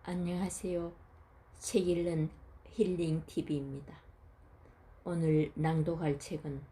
안녕하세요. 책 읽는 힐링 TV입니다. 오늘 낭독할 책은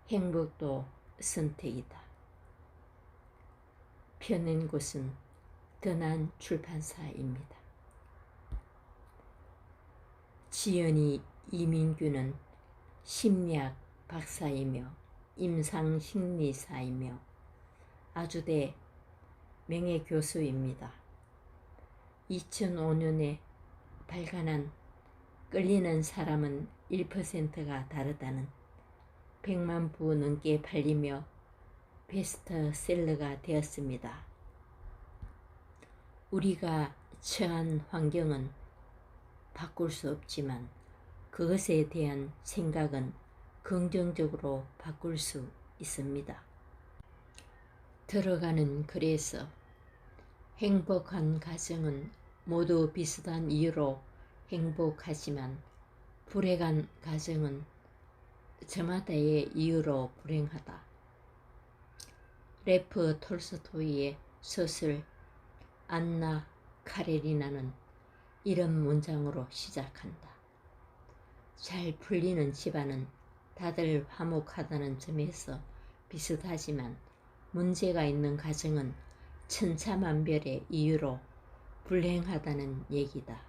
행복도 선택이다. 펴낸 곳은 더난 출판사입니다. 지연이 이민규는 심리학 박사이며 임상심리사이며 아주대 명예교수입니다. 2005년에 발간한 끌리는 사람은 1%가 다르다는 100만 부 넘게 팔리며 베스트셀러가 되었습니다. 우리가 처한 환경은 바꿀 수 없지만 그것에 대한 생각은 긍정적으로 바꿀 수 있습니다. 들어가는 글에서 행복한 가정은 모두 비슷한 이유로 행복하지만 불행한 가정은 저마다의 이유로 불행하다. 레프 톨스토이의 소설 안나 카레리나는 이런 문장으로 시작한다. 잘 풀리는 집안은 다들 화목하다는 점에서 비슷하지만 문제가 있는 가정은 천차만별의 이유로 불행하다는 얘기다.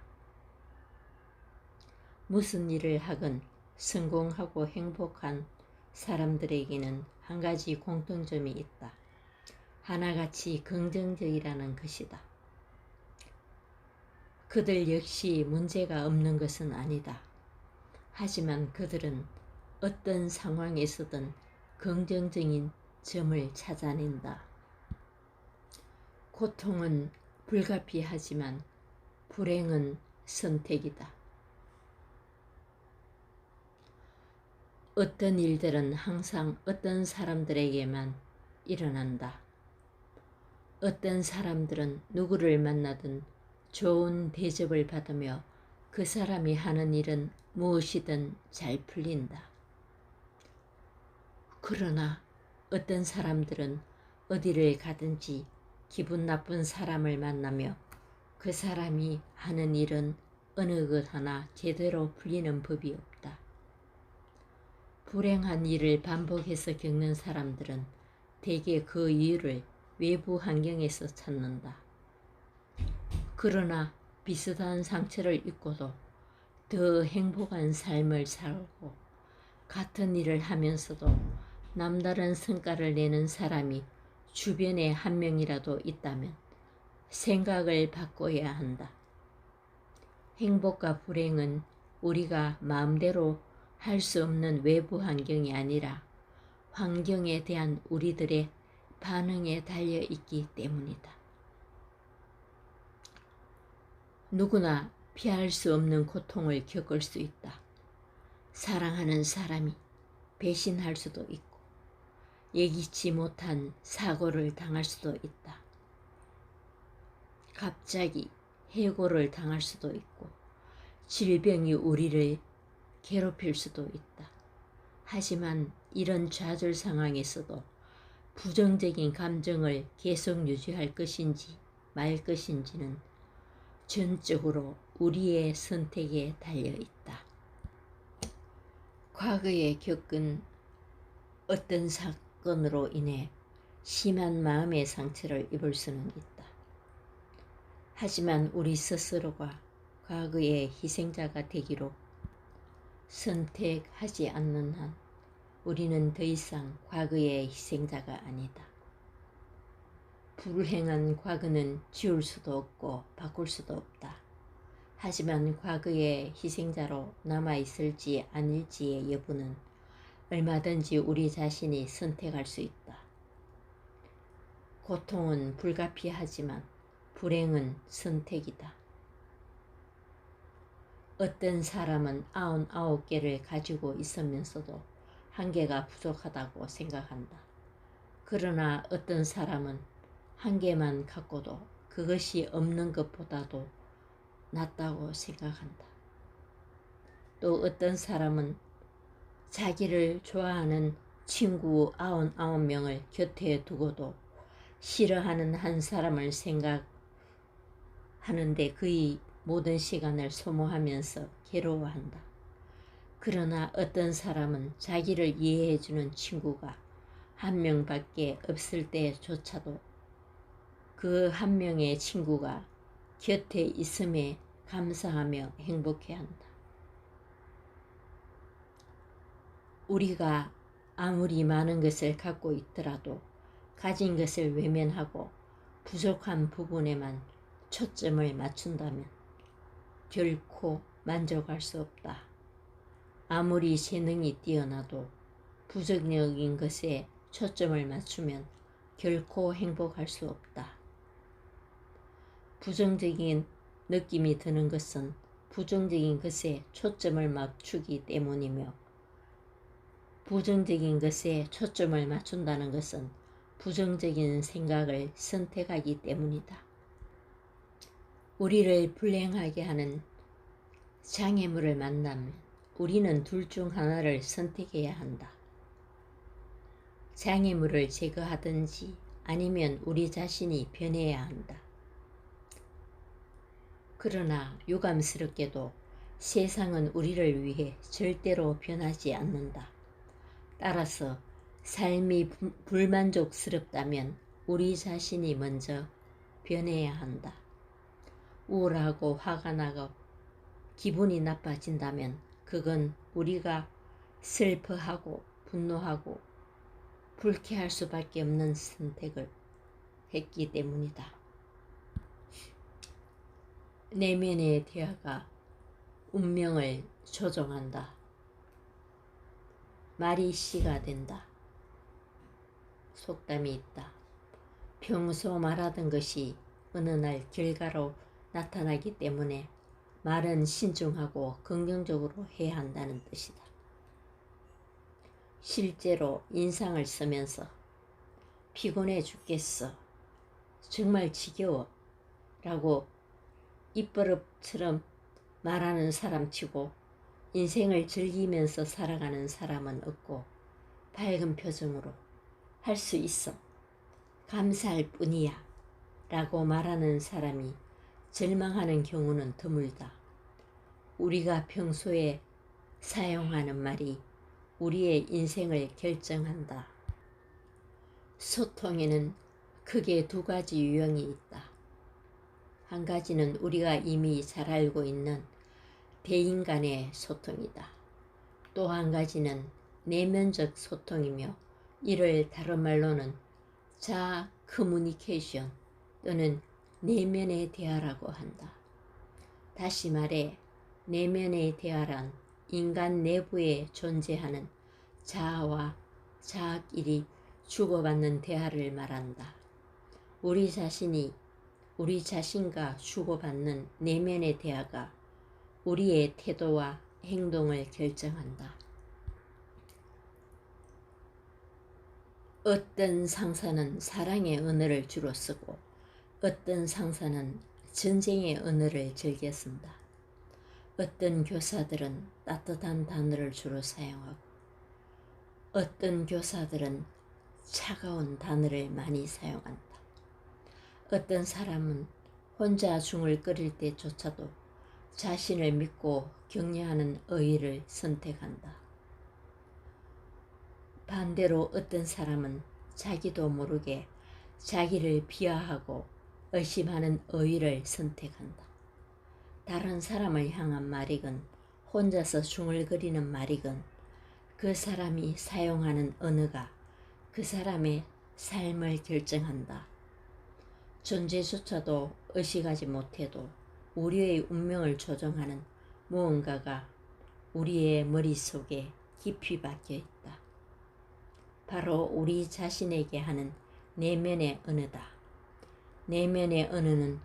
무슨 일을 하건 성공하고 행복한 사람들에게는 한 가지 공통점이 있다. 하나같이 긍정적이라는 것이다. 그들 역시 문제가 없는 것은 아니다. 하지만 그들은 어떤 상황에서든 긍정적인 점을 찾아낸다. 고통은 불가피하지만 불행은 선택이다. 어떤 일들은 항상 어떤 사람들에게만 일어난다. 어떤 사람들은 누구를 만나든 좋은 대접을 받으며 그 사람이 하는 일은 무엇이든 잘 풀린다. 그러나 어떤 사람들은 어디를 가든지 기분 나쁜 사람을 만나며 그 사람이 하는 일은 어느 것 하나 제대로 풀리는 법이 없다. 불행한 일을 반복해서 겪는 사람들은 대개 그 이유를 외부 환경에서 찾는다. 그러나 비슷한 상처를 입고도 더 행복한 삶을 살고 같은 일을 하면서도 남다른 성과를 내는 사람이 주변에 한 명이라도 있다면 생각을 바꿔야 한다. 행복과 불행은 우리가 마음대로 할 수 없는 외부 환경이 아니라 환경에 대한 우리들의 반응에 달려 있기 때문이다. 누구나 피할 수 없는 고통을 겪을 수 있다. 사랑하는 사람이 배신할 수도 있고 예기치 못한 사고를 당할 수도 있다. 갑자기 해고를 당할 수도 있고 질병이 우리를 괴롭힐 수도 있다. 하지만 이런 좌절 상황에서도 부정적인 감정을 계속 유지할 것인지 말 것인지는 전적으로 우리의 선택에 달려 있다. 과거에 겪은 어떤 사건으로 인해 심한 마음의 상처를 입을 수는 있다. 하지만 우리 스스로가 과거의 희생자가 되기로 선택하지 않는 한 우리는 더 이상 과거의 희생자가 아니다. 불행한 과거는 지울 수도 없고 바꿀 수도 없다. 하지만 과거의 희생자로 남아있을지 아닐지의 여부는 얼마든지 우리 자신이 선택할 수 있다. 고통은 불가피하지만 불행은 선택이다. 어떤 사람은 99개를 가지고 있으면서도 한 개가 부족하다고 생각한다. 그러나 어떤 사람은 한 개만 갖고도 그것이 없는 것보다도 낫다고 생각한다. 또 어떤 사람은 자기를 좋아하는 친구 99명을 곁에 두고도 싫어하는 한 사람을 하는데 그의 모든 시간을 소모하면서 괴로워한다. 그러나 어떤 사람은 자기를 이해해주는 친구가 한 명밖에 없을 때조차도 그 한 명의 친구가 곁에 있음에 감사하며 행복해한다. 우리가 아무리 많은 것을 갖고 있더라도 가진 것을 외면하고 부족한 부분에만 초점을 맞춘다면 결코 만족할 수 없다. 아무리 재능이 뛰어나도 부정적인 것에 초점을 맞추면 결코 행복할 수 없다. 부정적인 느낌이 드는 것은 부정적인 것에 초점을 맞추기 때문이며 부정적인 것에 초점을 맞춘다는 것은 부정적인 생각을 선택하기 때문이다. 우리를 불행하게 하는 장애물을 만나면 우리는 둘 중 하나를 선택해야 한다. 장애물을 제거하든지 아니면 우리 자신이 변해야 한다. 그러나 유감스럽게도 세상은 우리를 위해 절대로 변하지 않는다. 따라서 삶이 불만족스럽다면 우리 자신이 먼저 변해야 한다. 우울하고 화가 나고 기분이 나빠진다면 그건 우리가 슬퍼하고 분노하고 불쾌할 수밖에 없는 선택을 했기 때문이다. 내면의 대화가 운명을 조종한다. 말이 씨가 된다. 속담이 있다. 평소 말하던 것이 어느 날 결과로 나타나기 때문에 말은 신중하고 긍정적으로 해야 한다는 뜻이다. 실제로 인상을 쓰면서 피곤해 죽겠어, 정말 지겨워 라고 입버릇처럼 말하는 사람치고 인생을 즐기면서 살아가는 사람은 없고 밝은 표정으로 할 수 있어, 감사할 뿐이야 라고 말하는 사람이 절망하는 경우는 드물다. 우리가 평소에 사용하는 말이 우리의 인생을 결정한다. 소통에는 크게 두 가지 유형이 있다. 한 가지는 우리가 이미 잘 알고 있는 대인 간의 소통이다. 또 한 가지는 내면적 소통이며 이를 다른 말로는 자아 커뮤니케이션 또는 내면의 대화라고 한다. 다시 말해 내면의 대화란 인간 내부에 존재하는 자아와 자아끼리 주고받는 대화를 말한다. 우리 자신이 우리 자신과 주고받는 내면의 대화가 우리의 태도와 행동을 결정한다. 어떤 상사는 사랑의 언어를 주로 쓰고 어떤 상사는 전쟁의 언어를 즐겨 쓴다. 어떤 교사들은 따뜻한 단어를 주로 사용하고 어떤 교사들은 차가운 단어를 많이 사용한다. 어떤 사람은 혼자 중을 끓일 때조차도 자신을 믿고 격려하는 어휘를 선택한다. 반대로 어떤 사람은 자기도 모르게 자기를 비하하고 의심하는 어휘를 선택한다. 다른 사람을 향한 말이건 혼자서 중얼거리는 말이건 그 사람이 사용하는 언어가 그 사람의 삶을 결정한다. 존재조차도 의식하지 못해도 우리의 운명을 조종하는 무언가가 우리의 머릿속에 깊이 박혀 있다. 바로 우리 자신에게 하는 내면의 언어다. 내면의 언어는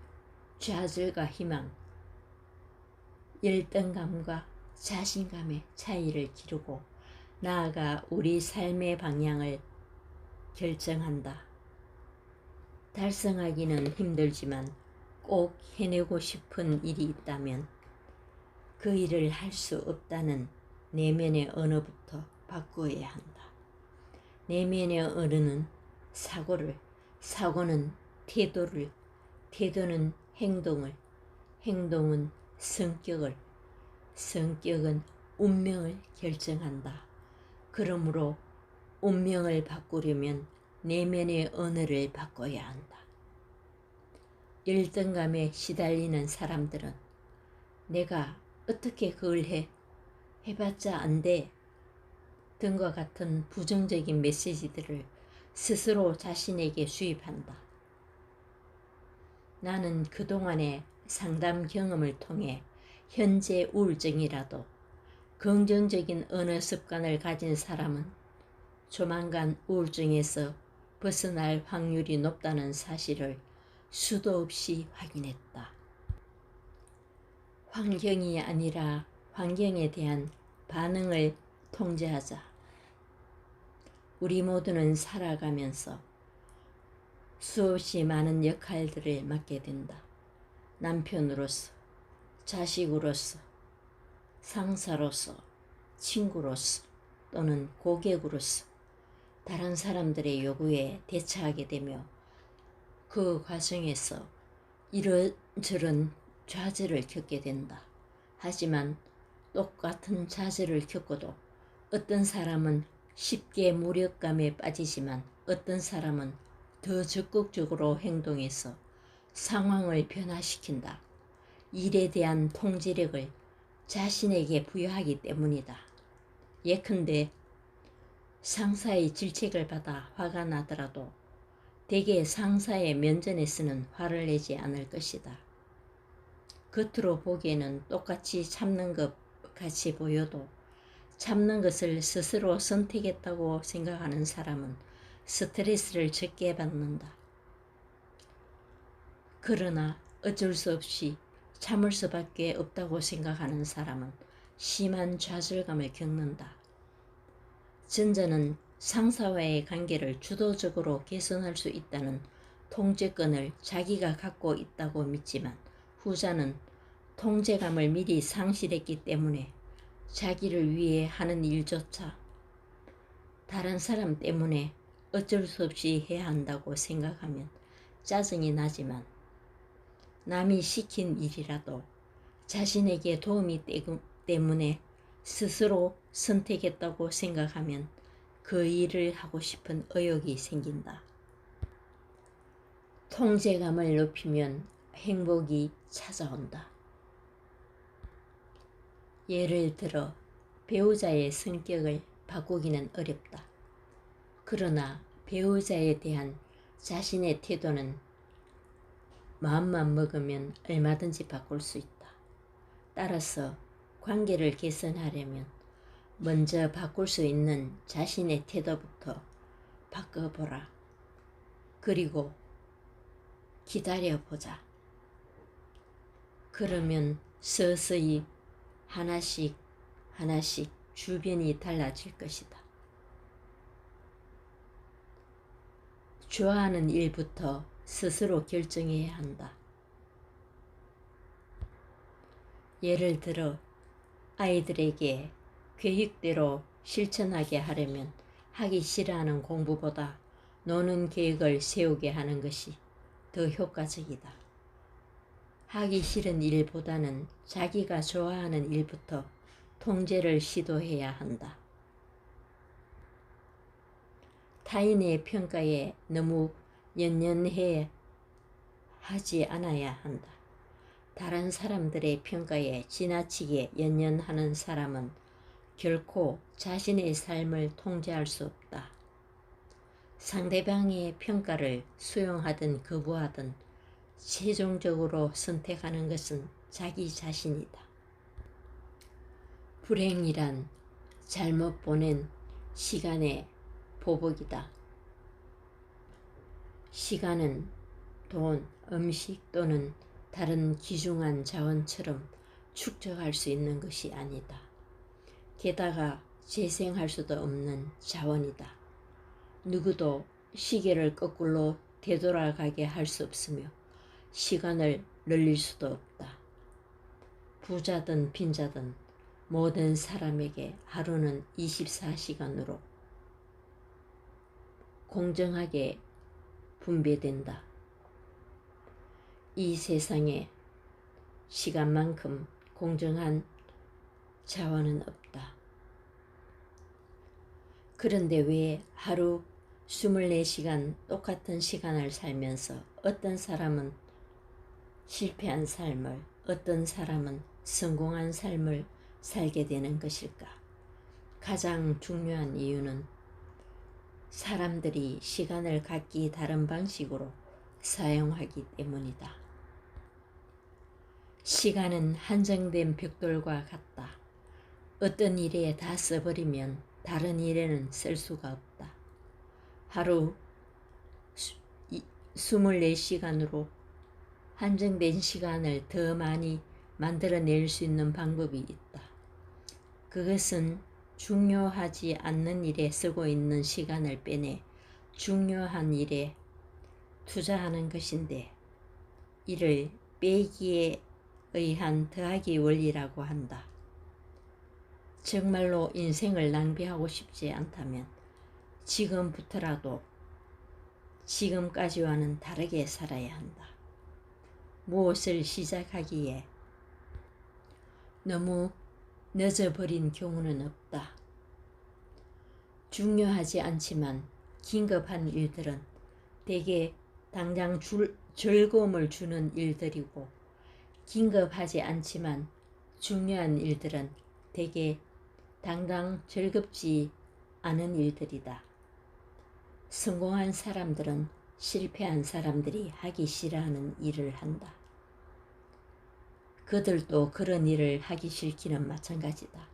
좌절과 희망, 열등감과 자신감의 차이를 기르고 나아가 우리 삶의 방향을 결정한다. 달성하기는 힘들지만 꼭 해내고 싶은 일이 있다면 그 일을 할 수 없다는 내면의 언어부터 바꾸어야 한다. 내면의 언어는 사고를, 사고는 태도를, 태도는 행동을, 행동은 성격은 운명을 결정한다. 그러므로 운명을 바꾸려면 내면의 언어를 바꿔야 한다. 열등감에 시달리는 사람들은 내가 어떻게 그걸 해봤자 안 돼 등과 같은 부정적인 메시지들을 스스로 자신에게 수입한다. 나는 그동안의 상담 경험을 통해 현재 우울증이라도 긍정적인 언어 습관을 가진 사람은 조만간 우울증에서 벗어날 확률이 높다는 사실을 수도 없이 확인했다. 환경이 아니라 환경에 대한 반응을 통제하자. 우리 모두는 살아가면서 수없이 많은 역할들을 맡게 된다. 남편으로서, 자식으로서, 상사로서, 친구로서 또는 고객으로서 다른 사람들의 요구에 대처하게 되며 그 과정에서 이런저런 좌절을 겪게 된다. 하지만 똑같은 좌절을 겪어도 어떤 사람은 쉽게 무력감에 빠지지만 어떤 사람은 더 적극적으로 행동해서 상황을 변화시킨다. 일에 대한 통제력을 자신에게 부여하기 때문이다. 예컨대 상사의 질책을 받아 화가 나더라도 대개 상사의 면전에서는 화를 내지 않을 것이다. 겉으로 보기에는 똑같이 참는 것 같이 보여도 참는 것을 스스로 선택했다고 생각하는 사람은 스트레스를 적게 받는다. 그러나 어쩔 수 없이 참을 수밖에 없다고 생각하는 사람은 심한 좌절감을 겪는다. 전자는 상사와의 관계를 주도적으로 개선할 수 있다는 통제권을 자기가 갖고 있다고 믿지만 후자는 통제감을 미리 상실했기 때문에 자기를 위해 하는 일조차 다른 사람 때문에 어쩔 수 없이 해야 한다고 생각하면 짜증이 나지만 남이 시킨 일이라도 자신에게 도움이 때문에 스스로 선택했다고 생각하면 그 일을 하고 싶은 의욕이 생긴다. 통제감을 높이면 행복이 찾아온다. 예를 들어 배우자의 성격을 바꾸기는 어렵다. 그러나 배우자에 대한 자신의 태도는 마음만 먹으면 얼마든지 바꿀 수 있다. 따라서 관계를 개선하려면 먼저 바꿀 수 있는 자신의 태도부터 바꿔보라. 그리고 기다려보자. 그러면 서서히 하나씩 주변이 달라질 것이다. 좋아하는 일부터 스스로 결정해야 한다. 예를 들어 아이들에게 계획대로 실천하게 하려면 하기 싫어하는 공부보다 노는 계획을 세우게 하는 것이 더 효과적이다. 하기 싫은 일보다는 자기가 좋아하는 일부터 통제를 시도해야 한다. 타인의 평가에 너무 연연해 하지 않아야 한다. 다른 사람들의 평가에 지나치게 연연하는 사람은 결코 자신의 삶을 통제할 수 없다. 상대방의 평가를 수용하든 거부하든 최종적으로 선택하는 것은 자기 자신이다. 불행이란 잘못 보낸 시간의 보복이다. 시간은 돈, 음식 또는 다른 귀중한 자원처럼 축적할 수 있는 것이 아니다. 게다가 재생할 수도 없는 자원이다. 누구도 시계를 거꾸로 되돌아가게 할 수 없으며 시간을 늘릴 수도 없다. 부자든 빈자든 모든 사람에게 하루는 24시간으로 공정하게 분배된다. 이 세상에 시간만큼 공정한 자원은 없다. 그런데 왜 하루 24시간 똑같은 시간을 살면서 어떤 사람은 실패한 삶을, 어떤 사람은 성공한 삶을 살게 되는 것일까? 가장 중요한 이유는 사람들이 시간을 각기 다른 방식으로 사용하기 때문이다. 시간은 한정된 벽돌과 같다. 어떤 일에 다 써버리면 다른 일에는 쓸 수가 없다. 하루 24시간으로 한정된 시간을 더 많이 만들어낼 수 있는 방법이 있다. 그것은 중요하지 않는 일에 쓰고 있는 시간을 빼내 중요한 일에 투자하는 것인데, 이를 빼기에 의한 더하기 원리라고 한다. 정말로 인생을 낭비하고 싶지 않다면 지금부터라도 지금까지와는 다르게 살아야 한다. 무엇을 시작하기에 너무 늦어버린 경우는 없다. 중요하지 않지만 긴급한 일들은 대개 당장 즐거움을 주는 일들이고, 긴급하지 않지만 중요한 일들은 대개 당장 즐겁지 않은 일들이다. 성공한 사람들은 실패한 사람들이 하기 싫어하는 일을 한다. 그들도 그런 일을 하기 싫기는 마찬가지다.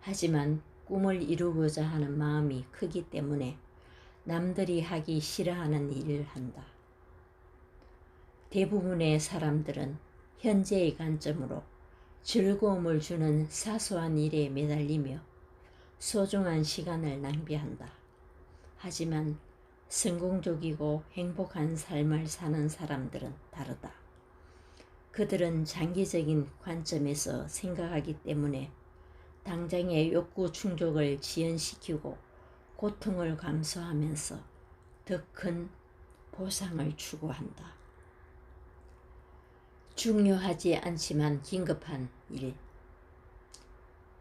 하지만 꿈을 이루고자 하는 마음이 크기 때문에 남들이 하기 싫어하는 일을 한다. 대부분의 사람들은 현재의 관점으로 즐거움을 주는 사소한 일에 매달리며 소중한 시간을 낭비한다. 하지만 성공적이고 행복한 삶을 사는 사람들은 다르다. 그들은 장기적인 관점에서 생각하기 때문에 당장의 욕구 충족을 지연시키고 고통을 감수하면서 더 큰 보상을 추구한다. 중요하지 않지만 긴급한 일,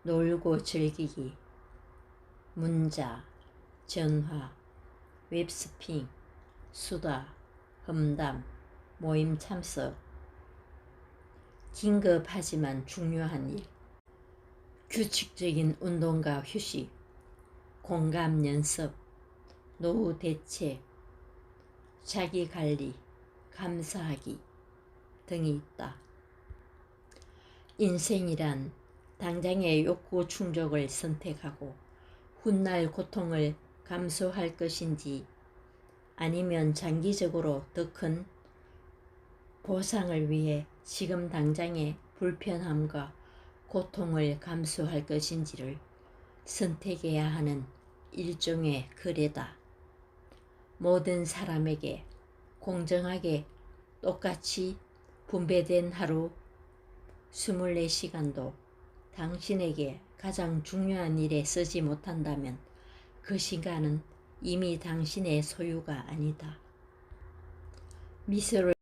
놀고 즐기기, 문자, 전화, 웹스핑, 수다, 험담, 모임 참석, 긴급하지만 중요한 일, 규칙적인 운동과 휴식, 공감 연습, 노후 대책, 자기 관리, 감사하기 등이 있다. 인생이란 당장의 욕구 충족을 선택하고 훗날 고통을 감수할 것인지, 아니면 장기적으로 더 큰 보상을 위해 지금 당장의 불편함과 고통을 감수할 것인지를 선택해야 하는 일종의 거래다. 모든 사람에게 공정하게 똑같이 분배된 하루 24시간도 당신에게 가장 중요한 일에 쓰지 못한다면 그 시간은 이미 당신의 소유가 아니다. 미소를